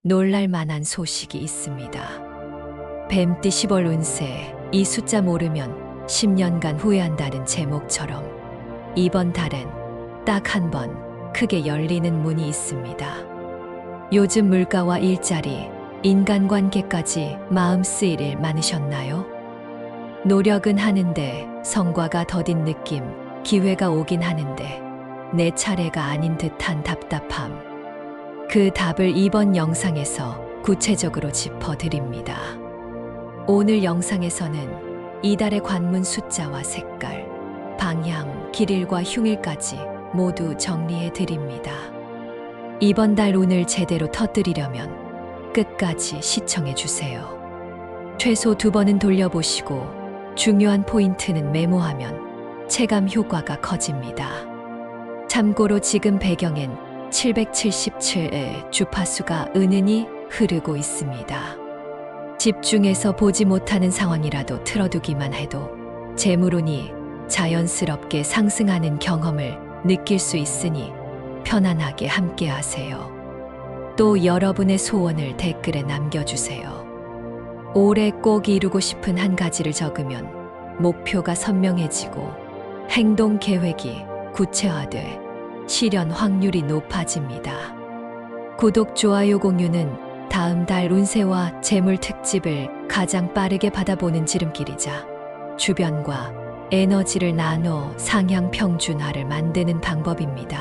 놀랄 만한 소식이 있습니다. 뱀띠 10월 운세, 이 숫자 모르면 10년간 후회한다는 제목처럼 이번 달엔 딱 한 번 크게 열리는 문이 있습니다. 요즘 물가와 일자리, 인간관계까지 마음 쓰일 일 많으셨나요? 노력은 하는데 성과가 더딘 느낌, 기회가 오긴 하는데 내 차례가 아닌 듯한 답답함. 그 답을 이번 영상에서 구체적으로 짚어드립니다. 오늘 영상에서는 이달의 관문 숫자와 색깔, 방향, 길일과 흉일까지 모두 정리해 드립니다. 이번 달 운을 제대로 터뜨리려면 끝까지 시청해 주세요. 최소 2번은 돌려보시고 중요한 포인트는 메모하면 체감 효과가 커집니다. 참고로 지금 배경엔 777의 주파수가 은은히 흐르고 있습니다. 집중해서 보지 못하는 상황이라도 틀어두기만 해도 재물운이 자연스럽게 상승하는 경험을 느낄 수 있으니 편안하게 함께 하세요. 또 여러분의 소원을 댓글에 남겨주세요. 올해 꼭 이루고 싶은 한 가지를 적으면 목표가 선명해지고 행동 계획이 구체화돼 실현 확률이 높아집니다. 구독, 좋아요, 공유는 다음 달 운세와 재물 특집을 가장 빠르게 받아보는 지름길이자 주변과 에너지를 나눠 상향 평준화를 만드는 방법입니다.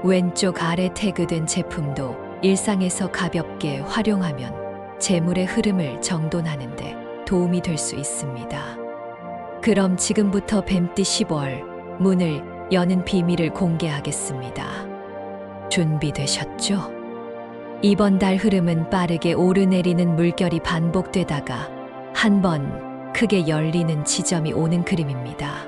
왼쪽 아래 태그된 제품도 일상에서 가볍게 활용하면 재물의 흐름을 정돈하는 데 도움이 될 수 있습니다. 그럼 지금부터 뱀띠 10월 문을 여는 비밀을 공개하겠습니다. 준비되셨죠? 이번 달 흐름은 빠르게 오르내리는 물결이 반복되다가 한 번 크게 열리는 지점이 오는 그림입니다.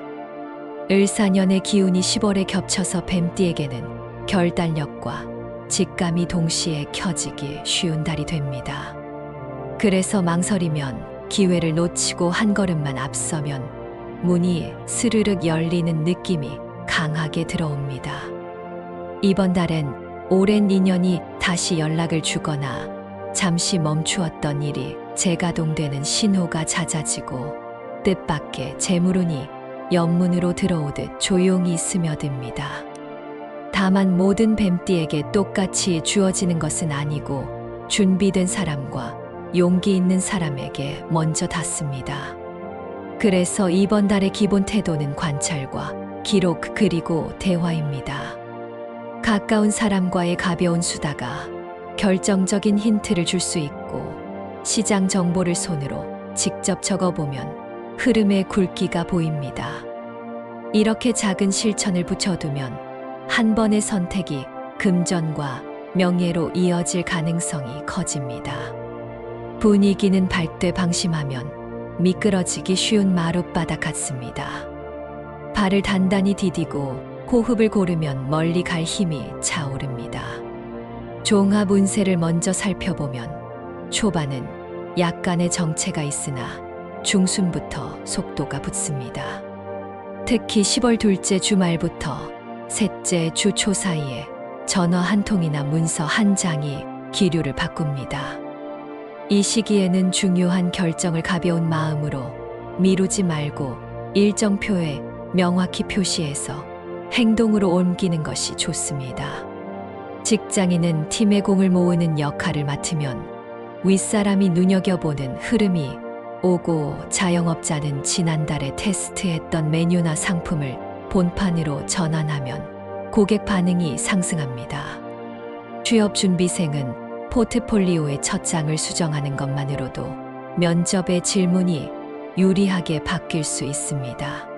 을사년의 기운이 10월에 겹쳐서 뱀띠에게는 결단력과 직감이 동시에 켜지기 쉬운 달이 됩니다. 그래서 망설이면, 기회를 놓치고 한 걸음만 앞서면 문이 스르륵 열리는 느낌이 강하게 들어옵니다. 이번 달엔 오랜 인연이 다시 연락을 주거나 잠시 멈추었던 일이 재가동되는 신호가 잦아지고 뜻밖의 재물운이 연문으로 들어오듯 조용히 스며듭니다. 다만 모든 뱀띠에게 똑같이 주어지는 것은 아니고 준비된 사람과 용기 있는 사람에게 먼저 닿습니다. 그래서 이번 달의 기본 태도는 관찰과 기록 그리고 대화입니다. 가까운 사람과의 가벼운 수다가 결정적인 힌트를 줄 수 있고 시장 정보를 손으로 직접 적어보면 흐름의 굵기가 보입니다. 이렇게 작은 실천을 붙여두면 한 번의 선택이 금전과 명예로 이어질 가능성이 커집니다. 분위기는 밝되 방심하면 미끄러지기 쉬운 마룻바닥 같습니다. 발을 단단히 디디고 호흡을 고르면 멀리 갈 힘이 차오릅니다. 종합 운세를 먼저 살펴보면 초반은 약간의 정체가 있으나 중순부터 속도가 붙습니다. 특히 10월 둘째 주말부터 셋째 주 초 사이에 전화 한 통이나 문서 한 장이 기류를 바꿉니다. 이 시기에는 중요한 결정을 가벼운 마음으로 미루지 말고 일정표에 명확히 표시해서 행동으로 옮기는 것이 좋습니다. 직장인은 팀의 공을 모으는 역할을 맡으면 윗사람이 눈여겨보는 흐름이 오고, 자영업자는 지난달에 테스트했던 메뉴나 상품을 본판으로 전환하면 고객 반응이 상승합니다. 취업준비생은 포트폴리오의 첫 장을 수정하는 것만으로도 면접의 질문이 유리하게 바뀔 수 있습니다.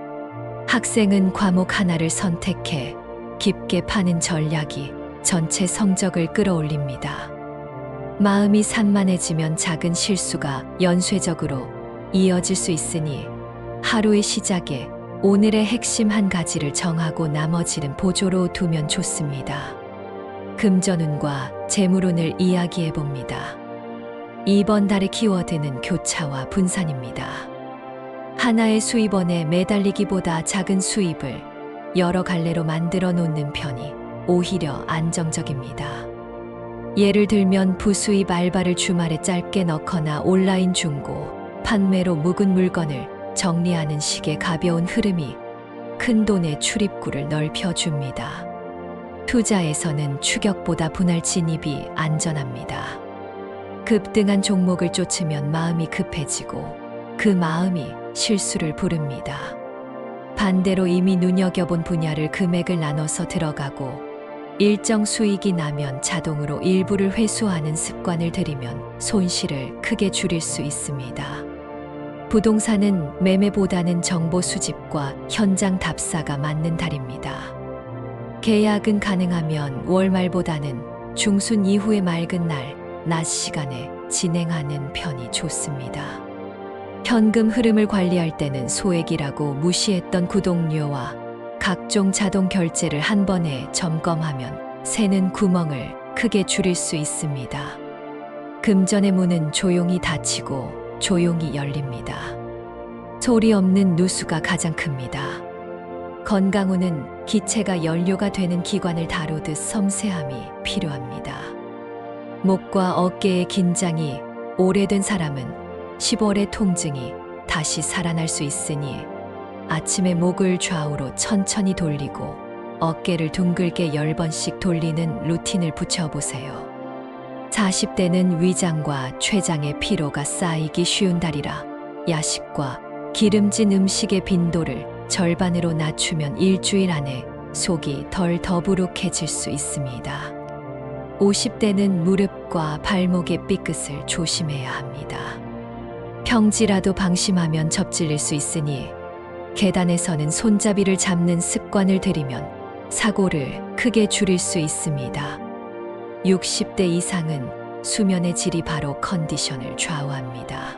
학생은 과목 하나를 선택해 깊게 파는 전략이 전체 성적을 끌어올립니다. 마음이 산만해지면 작은 실수가 연쇄적으로 이어질 수 있으니 하루의 시작에 오늘의 핵심 한 가지를 정하고 나머지는 보조로 두면 좋습니다. 금전운과 재물운을 이야기해 봅니다. 이번 달의 키워드는 교차와 분산입니다. 하나의 수입원에 매달리기보다 작은 수입을 여러 갈래로 만들어 놓는 편이 오히려 안정적입니다. 예를 들면 부수입 알바를 주말에 짧게 넣거나 온라인 중고, 판매로 묵은 물건을 정리하는 식의 가벼운 흐름이 큰 돈의 출입구를 넓혀줍니다. 투자에서는 추격보다 분할 진입이 안전합니다. 급등한 종목을 쫓으면 마음이 급해지고 그 마음이 실수를 부릅니다. 반대로 이미 눈여겨본 분야를 금액을 나눠서 들어가고 일정 수익이 나면 자동으로 일부를 회수하는 습관을 들이면 손실을 크게 줄일 수 있습니다. 부동산은 매매보다는 정보 수집과 현장 답사가 맞는 달입니다. 계약은 가능하면 월말보다는 중순 이후의 맑은 날, 낮 시간에 진행하는 편이 좋습니다. 현금 흐름을 관리할 때는 소액이라고 무시했던 구독료와 각종 자동 결제를 한 번에 점검하면 새는 구멍을 크게 줄일 수 있습니다. 금전의 문은 조용히 닫히고 조용히 열립니다. 소리 없는 누수가 가장 큽니다. 건강운은 기체가 연료가 되는 기관을 다루듯 섬세함이 필요합니다. 목과 어깨의 긴장이 오래된 사람은 10월의 통증이 다시 살아날 수 있으니 아침에 목을 좌우로 천천히 돌리고 어깨를 둥글게 10번씩 돌리는 루틴을 붙여보세요. 40대는 위장과 췌장의 피로가 쌓이기 쉬운 달이라 야식과 기름진 음식의 빈도를 절반으로 낮추면 일주일 안에 속이 덜 더부룩해질 수 있습니다. 50대는 무릎과 발목의 삐끗을 조심해야 합니다. 평지라도 방심하면 접질릴 수 있으니 계단에서는 손잡이를 잡는 습관을 들이면 사고를 크게 줄일 수 있습니다. 60대 이상은 수면의 질이 바로 컨디션을 좌우합니다.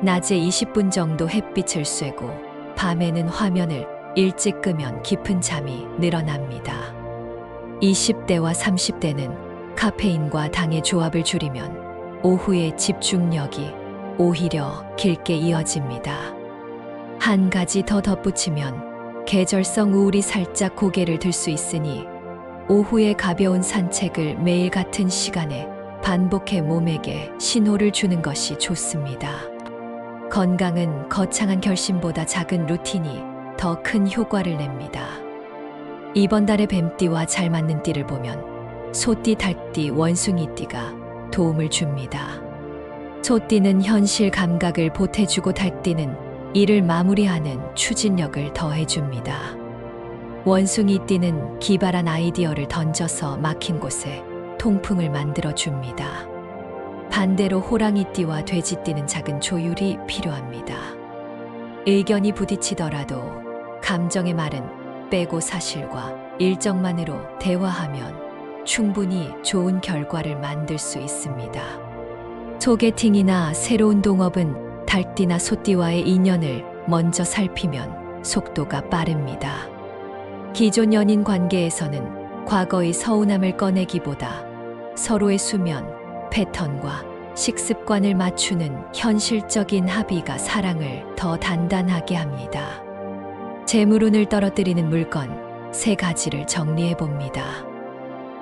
낮에 20분 정도 햇빛을 쐬고 밤에는 화면을 일찍 끄면 깊은 잠이 늘어납니다. 20대와 30대는 카페인과 당의 조합을 줄이면 오후의 집중력이 오히려 길게 이어집니다. 한 가지 더 덧붙이면 계절성 우울이 살짝 고개를 들 수 있으니 오후에 가벼운 산책을 매일 같은 시간에 반복해 몸에게 신호를 주는 것이 좋습니다. 건강은 거창한 결심보다 작은 루틴이 더 큰 효과를 냅니다. 이번 달의 뱀띠와 잘 맞는 띠를 보면 소띠, 달띠, 원숭이띠가 도움을 줍니다. 소띠는 현실 감각을 보태주고 달띠는 일을 마무리하는 추진력을 더해줍니다. 원숭이띠는 기발한 아이디어를 던져서 막힌 곳에 통풍을 만들어줍니다. 반대로 호랑이띠와 돼지띠는 작은 조율이 필요합니다. 의견이 부딪히더라도 감정의 말은 빼고 사실과 일정만으로 대화하면 충분히 좋은 결과를 만들 수 있습니다. 소개팅이나 새로운 동업은 달띠나 소띠와의 인연을 먼저 살피면 속도가 빠릅니다. 기존 연인 관계에서는 과거의 서운함을 꺼내기보다 서로의 수면, 패턴과 식습관을 맞추는 현실적인 합의가 사랑을 더 단단하게 합니다. 재물운을 떨어뜨리는 물건 3가지를 정리해 봅니다.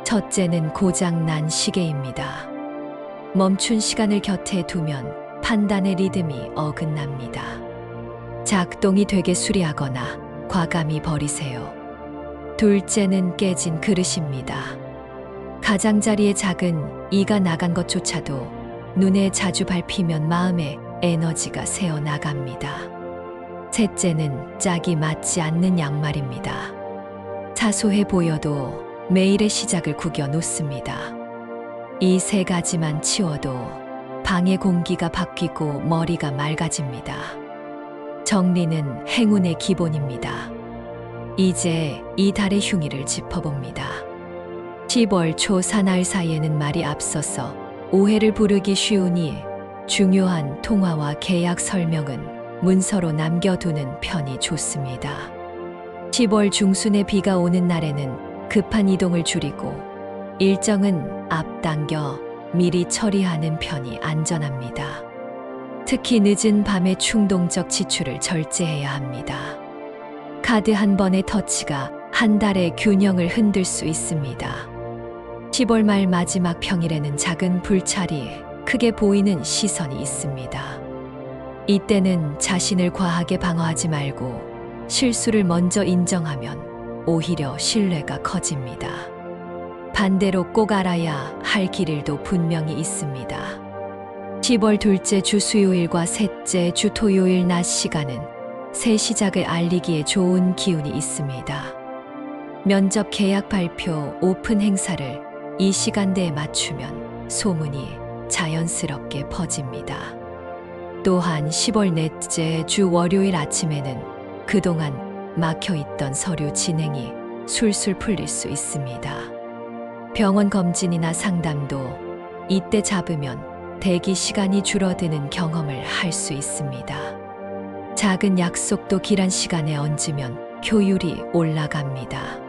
첫째는 고장난 시계입니다. 멈춘 시간을 곁에 두면 판단의 리듬이 어긋납니다. 작동이 되게 수리하거나 과감히 버리세요. 둘째는 깨진 그릇입니다. 가장자리에 작은 이가 나간 것조차도 눈에 자주 밟히면 마음의 에너지가 새어나갑니다. 셋째는 짝이 맞지 않는 양말입니다. 사소해 보여도 매일의 시작을 구겨 놓습니다. 이 3가지만 치워도 방의 공기가 바뀌고 머리가 맑아집니다. 정리는 행운의 기본입니다. 이제 이 달의 흉의를 짚어봅니다. 10월 초 사나흘 사이에는 말이 앞서서 오해를 부르기 쉬우니 중요한 통화와 계약 설명은 문서로 남겨두는 편이 좋습니다. 10월 중순에 비가 오는 날에는 급한 이동을 줄이고 일정은 앞당겨 미리 처리하는 편이 안전합니다. 특히 늦은 밤에 충동적 지출을 절제해야 합니다. 카드 한 번의 터치가 한 달의 균형을 흔들 수 있습니다. 10월 말 마지막 평일에는 작은 불찰이 크게 보이는 시선이 있습니다. 이때는 자신을 과하게 방어하지 말고 실수를 먼저 인정하면 오히려 신뢰가 커집니다. 반대로 꼭 알아야 할 길일도 분명히 있습니다. 10월 둘째 주 수요일과 셋째 주 토요일 낮 시간은 새 시작을 알리기에 좋은 기운이 있습니다. 면접 계약 발표, 오픈 행사를 이 시간대에 맞추면 소문이 자연스럽게 퍼집니다. 또한 10월 넷째 주 월요일 아침에는 그동안 막혀있던 서류 진행이 술술 풀릴 수 있습니다. 병원 검진이나 상담도 이때 잡으면 대기 시간이 줄어드는 경험을 할 수 있습니다. 작은 약속도 길한 시간에 얹으면 효율이 올라갑니다.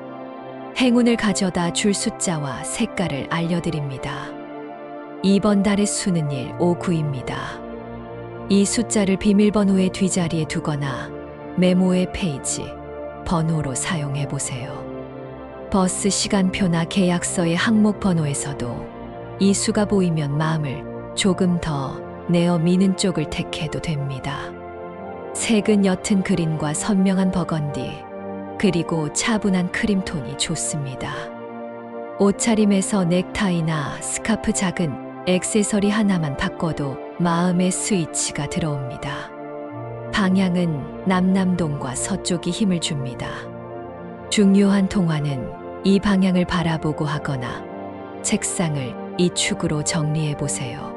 행운을 가져다 줄 숫자와 색깔을 알려드립니다. 이번 달의 수는 1, 5, 9입니다. 이 숫자를 비밀번호의 뒷자리에 두거나 메모의 페이지, 번호로 사용해 보세요. 버스 시간표나 계약서의 항목 번호에서도 이 수가 보이면 마음을 조금 더 내어 미는 쪽을 택해도 됩니다. 색은 옅은 그린과 선명한 버건디, 그리고 차분한 크림톤이 좋습니다. 옷차림에서 넥타이나 스카프, 작은 액세서리 하나만 바꿔도 마음의 스위치가 들어옵니다. 방향은 남남동과 서쪽이 힘을 줍니다. 중요한 통화는 이 방향을 바라보고 하거나 책상을 이 축으로 정리해 보세요.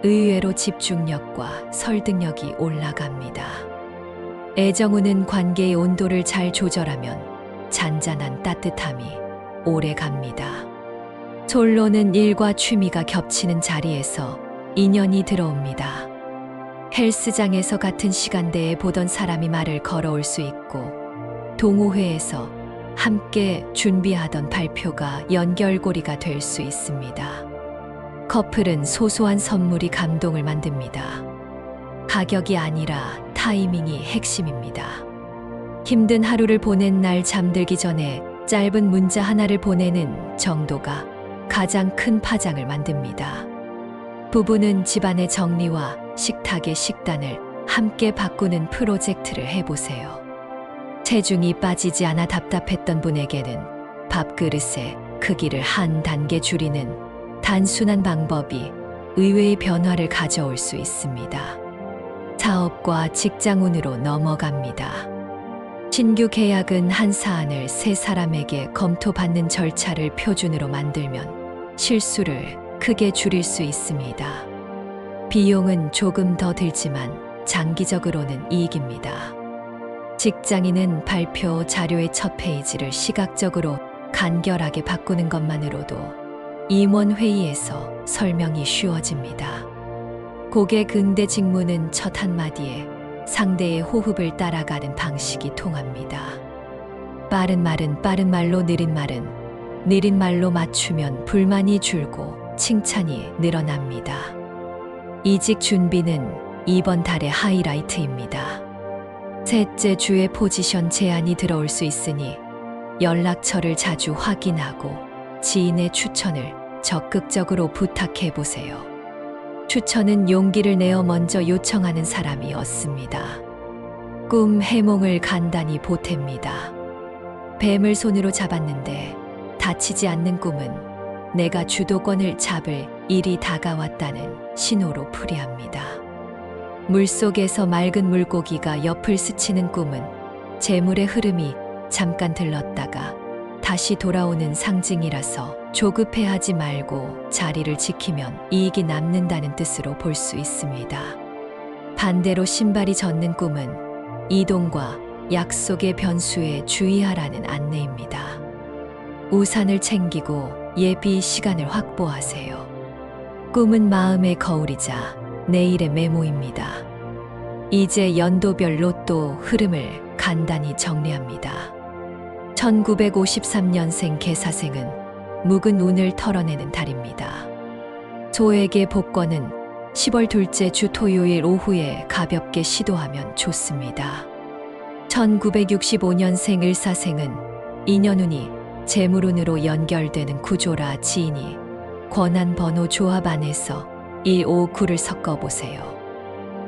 의외로 집중력과 설득력이 올라갑니다. 애정운은 관계의 온도를 잘 조절하면 잔잔한 따뜻함이 오래 갑니다. 솔로는 일과 취미가 겹치는 자리에서 인연이 들어옵니다. 헬스장에서 같은 시간대에 보던 사람이 말을 걸어올 수 있고, 동호회에서 함께 준비하던 발표가 연결고리가 될 수 있습니다. 커플은 소소한 선물이 감동을 만듭니다. 가격이 아니라 타이밍이 핵심입니다. 힘든 하루를 보낸 날 잠들기 전에 짧은 문자 하나를 보내는 정도가 가장 큰 파장을 만듭니다. 부부는 집안의 정리와 식탁의 식단을 함께 바꾸는 프로젝트를 해보세요. 체중이 빠지지 않아 답답했던 분에게는 밥그릇의 크기를 한 단계 줄이는 단순한 방법이 의외의 변화를 가져올 수 있습니다. 사업과 직장운으로 넘어갑니다. 신규 계약은 한 사안을 세 사람에게 검토받는 절차를 표준으로 만들면 실수를 크게 줄일 수 있습니다. 비용은 조금 더 들지만 장기적으로는 이익입니다. 직장인은 발표 자료의 첫 페이지를 시각적으로 간결하게 바꾸는 것만으로도 임원회의에서 설명이 쉬워집니다. 고객 응대 직무는 첫 한마디에 상대의 호흡을 따라가는 방식이 통합니다. 빠른 말은 빠른 말로, 느린 말은 느린 말로 맞추면 불만이 줄고 칭찬이 늘어납니다. 이직 준비는 이번 달의 하이라이트입니다. 셋째 주에 포지션 제안이 들어올 수 있으니 연락처를 자주 확인하고 지인의 추천을 적극적으로 부탁해 보세요. 추천은 용기를 내어 먼저 요청하는 사람이 얻습니다. 꿈 해몽을 간단히 보탭니다. 뱀을 손으로 잡았는데 다치지 않는 꿈은 내가 주도권을 잡을 일이 다가왔다는 신호로 풀이합니다. 물속에서 맑은 물고기가 옆을 스치는 꿈은 재물의 흐름이 잠깐 들렀다가 다시 돌아오는 상징이라서 조급해하지 말고 자리를 지키면 이익이 남는다는 뜻으로 볼 수 있습니다. 반대로 신발이 젖는 꿈은 이동과 약속의 변수에 주의하라는 안내입니다. 우산을 챙기고 예비 시간을 확보하세요. 꿈은 마음의 거울이자 내일의 메모입니다. 이제 연도별 로또 흐름을 간단히 정리합니다. 1953년생 개사생은 묵은 운을 털어내는 달입니다. 소에게 복권은 10월 둘째 주 토요일 오후에 가볍게 시도하면 좋습니다. 1965년생 을사생은 인연운이 재물운으로 연결되는 구조라 지인이 권한 번호 조합 안에서 159를 섞어보세요.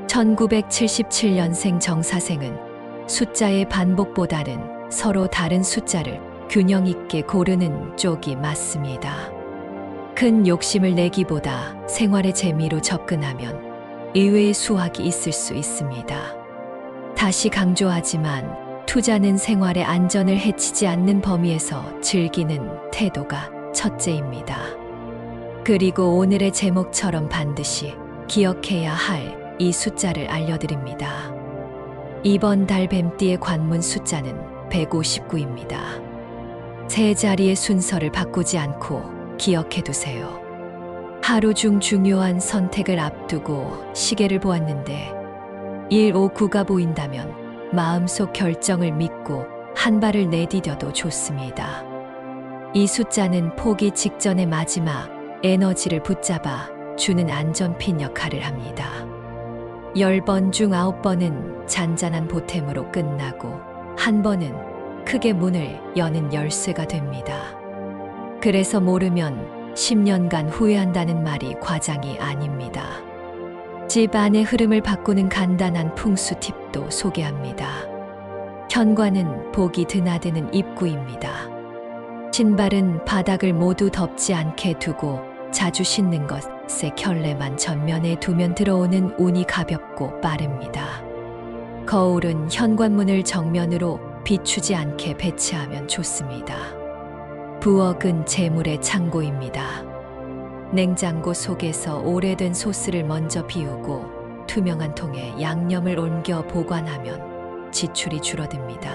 1977년생 정사생은 숫자의 반복보다는 서로 다른 숫자를 균형 있게 고르는 쪽이 맞습니다. 큰 욕심을 내기보다 생활의 재미로 접근하면 의외의 수확이 있을 수 있습니다. 다시 강조하지만 투자는 생활의 안전을 해치지 않는 범위에서 즐기는 태도가 첫째입니다. 그리고 오늘의 제목처럼 반드시 기억해야 할 이 숫자를 알려드립니다. 이번 달 뱀띠의 관문 숫자는 159입니다. 세 자리의 순서를 바꾸지 않고 기억해 두세요. 하루 중 중요한 선택을 앞두고 시계를 보았는데 159가 보인다면 마음속 결정을 믿고 한 발을 내디뎌도 좋습니다. 이 숫자는 포기 직전의 마지막 에너지를 붙잡아 주는 안전핀 역할을 합니다. 10번 중 9번은 잔잔한 보탬으로 끝나고 한 번은 크게 문을 여는 열쇠가 됩니다. 그래서 모르면 10년간 후회한다는 말이 과장이 아닙니다. 집 안의 흐름을 바꾸는 간단한 풍수 팁도 소개합니다. 현관은 복이 드나드는 입구입니다. 신발은 바닥을 모두 덮지 않게 두고 자주 신는 것의 켤레만 전면에 두면 들어오는 운이 가볍고 빠릅니다. 거울은 현관문을 정면으로 비추지 않게 배치하면 좋습니다. 부엌은 재물의 창고입니다. 냉장고 속에서 오래된 소스를 먼저 비우고 투명한 통에 양념을 옮겨 보관하면 지출이 줄어듭니다.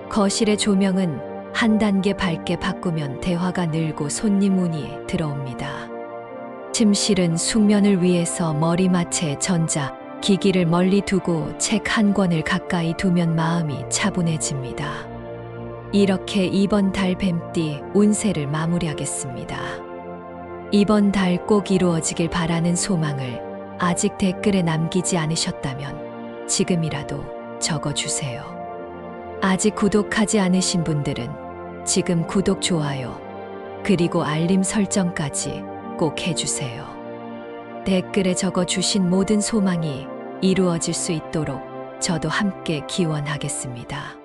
거실의 조명은 한 단계 밝게 바꾸면 대화가 늘고 손님 운이 들어옵니다. 침실은 숙면을 위해서 머리맡에 전자 기기를 멀리 두고 책 한 권을 가까이 두면 마음이 차분해집니다. 이렇게 이번 달 뱀띠 운세를 마무리하겠습니다. 이번 달 꼭 이루어지길 바라는 소망을 아직 댓글에 남기지 않으셨다면 지금이라도 적어주세요. 아직 구독하지 않으신 분들은 지금 구독, 좋아요, 그리고 알림 설정까지 꼭 해주세요. 댓글에 적어주신 모든 소망이 이루어질 수 있도록 저도 함께 기원하겠습니다.